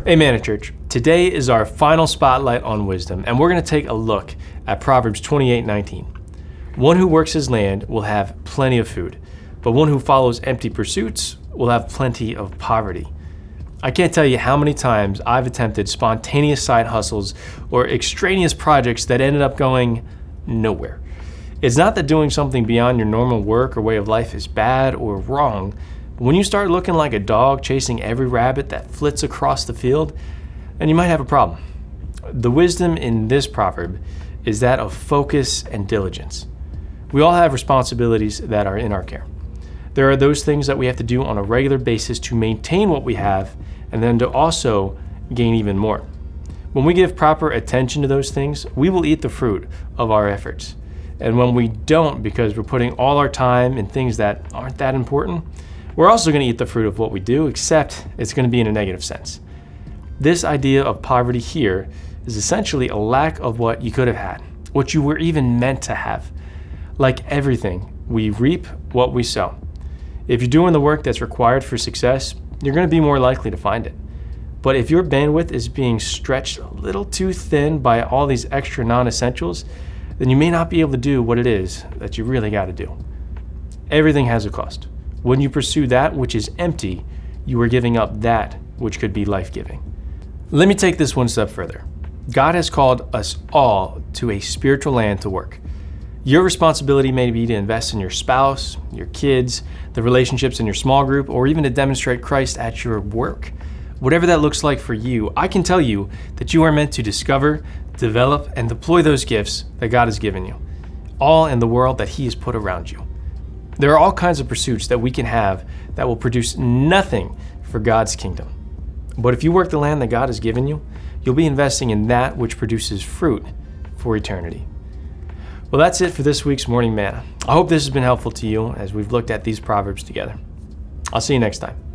Hey Manna Church, today is our final spotlight on wisdom, and we're going to take a look at Proverbs 28:19. One who works his land will have plenty of food, but one who follows empty pursuits will have plenty of poverty. I can't tell you how many times I've attempted spontaneous side hustles or extraneous projects that ended up going nowhere. It's not that doing something beyond your normal work or way of life is bad or wrong. When you start looking like a dog chasing every rabbit that flits across the field, then you might have a problem. The wisdom in this proverb is that of focus and diligence. We all have responsibilities that are in our care. There are those things that we have to do on a regular basis to maintain what we have and then to also gain even more. When we give proper attention to those things, we will eat the fruit of our efforts. And when we don't, because we're putting all our time in things that aren't that important, we're also going to eat the fruit of what we do, except it's going to be in a negative sense. This idea of poverty here is essentially a lack of what you could have had, what you were even meant to have. Like everything, we reap what we sow. If you're doing the work that's required for success, you're going to be more likely to find it. But if your bandwidth is being stretched a little too thin by all these extra non-essentials, then you may not be able to do what it is that you really got to do. Everything has a cost. When you pursue that which is empty, you are giving up that which could be life-giving. Let me take this one step further. God has called us all to a spiritual land to work. Your responsibility may be to invest in your spouse, your kids, the relationships in your small group, or even to demonstrate Christ at your work. Whatever that looks like for you, I can tell you that you are meant to discover, develop, and deploy those gifts that God has given you, all in the world that He has put around you. There are all kinds of pursuits that we can have that will produce nothing for God's kingdom. But if you work the land that God has given you, you'll be investing in that which produces fruit for eternity. Well, that's it for this week's Morning Manna. I hope this has been helpful to you as we've looked at these Proverbs together. I'll see you next time.